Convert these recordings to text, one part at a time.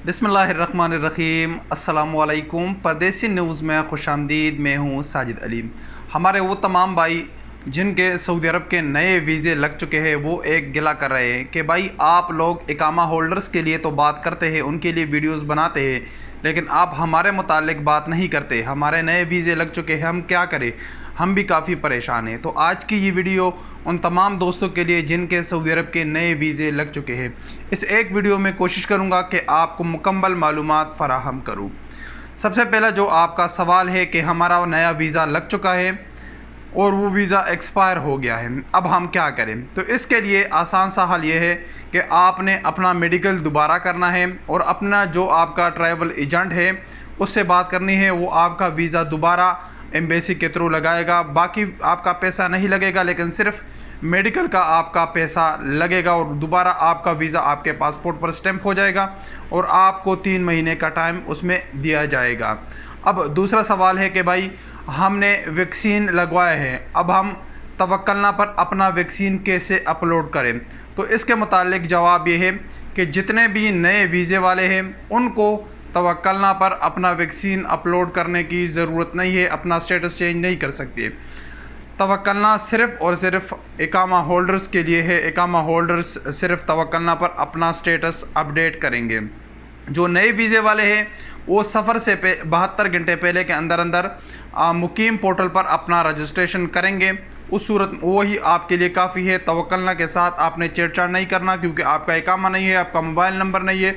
बिस्मिल्लाहिर्रहमानिर्रहीम। अस्सलाम वालेकुम। परदेसी न्यूज़ में खुश आमदीद। मैं हूँ साजिद अली। हमारे वो तमाम भाई जिनके सऊदी अरब के नए वीज़े लग चुके हैं वो एक गिला कर रहे हैं कि भाई आप लोग इकामा होल्डर्स के लिए तो बात करते हैं, उनके लिए वीडियोस बनाते हैं, लेकिन आप हमारे मुतालिक बात नहीं करते। हमारे नए वीज़े लग चुके हैं, हम क्या करें, हम भी काफ़ी परेशान हैं। तो आज की ये वीडियो उन तमाम दोस्तों के लिए जिनके सऊदी अरब के नए वीज़े लग चुके हैं। इस एक वीडियो में कोशिश करूँगा कि आपको मुकम्मल मालूमात फ़राहम करूँ। सबसे पहला जो आपका सवाल है कि हमारा नया वीज़ा लग चुका है और वो वीज़ा एक्सपायर हो गया है, अब हम क्या करें। तो इसके लिए आसान सा हल ये है कि आपने अपना मेडिकल दोबारा करना है और अपना जो आपका ट्रैवल एजेंट है उससे बात करनी है। वो आपका वीज़ा दोबारा एम्बेसी के थ्रू लगाएगा। बाकी आपका पैसा नहीं लगेगा, लेकिन सिर्फ मेडिकल का आपका पैसा लगेगा और दोबारा आपका वीज़ा आपके पासपोर्ट पर स्टैंप हो जाएगा और आपको 3 महीने का टाइम उसमें दिया जाएगा। अब दूसरा सवाल है कि भाई हमने वैक्सीन लगवाए हैं, अब हम तवक्कलना पर अपना वैक्सीन कैसे अपलोड करें। तो इसके मुतालिक जवाब ये है कि जितने भी नए वीज़े वाले हैं उनको तवक्कलना पर अपना वैक्सीन अपलोड करने की ज़रूरत नहीं है, अपना स्टेटस चेंज नहीं कर सकते। तवक्कलना सिर्फ़ और सिर्फ इकामा होल्डर्स के लिए है। इकामा होल्डर्स सिर्फ तवक्कलना पर अपना स्टेटस अपडेट करेंगे। जो नए वीज़े वाले हैं वो सफ़र से 72 घंटे पहले के अंदर मुकीम पोर्टल पर अपना रजिस्ट्रेशन करेंगे। उस सूरत वही आपके लिए काफ़ी है। तवक्कलना के साथ आपने छेड़छाड़ नहीं करना, क्योंकि आपका इकामा नहीं है, आपका मोबाइल नंबर नहीं है,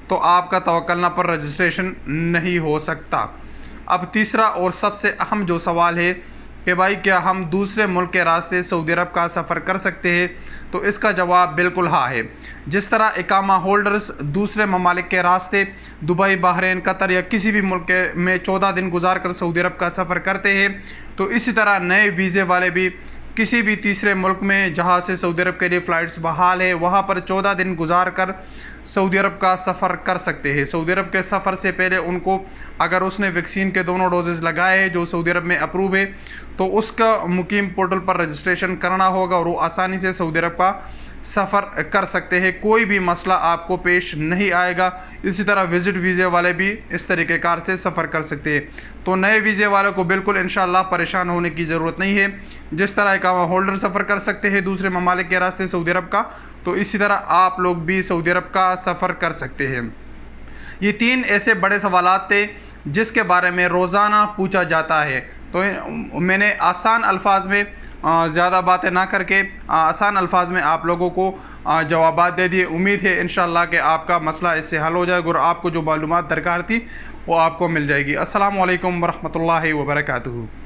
तो आपका तवक्कलना पर रजिस्ट्रेशन नहीं हो सकता। अब तीसरा और सबसे अहम जो सवाल है कि भाई क्या हम दूसरे मुल्क के रास्ते सऊदी अरब का सफ़र कर सकते हैं, तो इसका जवाब बिल्कुल हाँ है। जिस तरह इकामा होल्डर्स दूसरे ममालिक के रास्ते दुबई, बहरीन, कतर या किसी भी मुल्क में 14 दिन गुजार कर सऊदी अरब का सफ़र करते हैं, तो इसी तरह नए वीज़े वाले भी किसी भी तीसरे मुल्क में जहाँ से सऊदी अरब के लिए फ़्लाइट्स बहाल है वहाँ पर 14 दिन गुजार कर सऊदी अरब का सफ़र कर सकते हैं। सऊदी अरब के सफ़र से पहले उनको अगर उसने वैक्सीन के दोनों डोजेज़ लगाए हैं जो सऊदी अरब में अप्रूव है, तो उसका मुकीम पोर्टल पर रजिस्ट्रेशन करना होगा और वो आसानी से सऊदी अरब का सफ़र कर सकते हैं। कोई भी मसला आपको पेश नहीं आएगा। इसी तरह विज़िट वीज़े वाले भी इस तरीक़ेकार से सफ़र कर सकते हैं। तो नए वीज़े वालों को बिल्कुल इंशाअल्लाह परेशान होने की ज़रूरत नहीं है। जिस तरह इकामा होल्डर सफ़र कर सकते हैं दूसरे ममालिक के रास्ते सऊदी अरब का, तो इसी तरह आप लोग भी सऊदी अरब का सफ़र कर सकते हैं। ये 3 ऐसे बड़े सवालात थे जिसके बारे में रोज़ाना पूछा जाता है। तो मैंने आसान अल्फाज में ज़्यादा बातें ना करके आसान अल्फाज में आप लोगों को जवाबात दे दिए। उम्मीद है इंशाअल्लाह कि आपका मसला इससे हल हो जाएगा और आपको जो मालूमात दरकार थी वो आपको मिल जाएगी। अस्सलामु अलैकुम वरहमतुल्लाहि वबरकातुहू।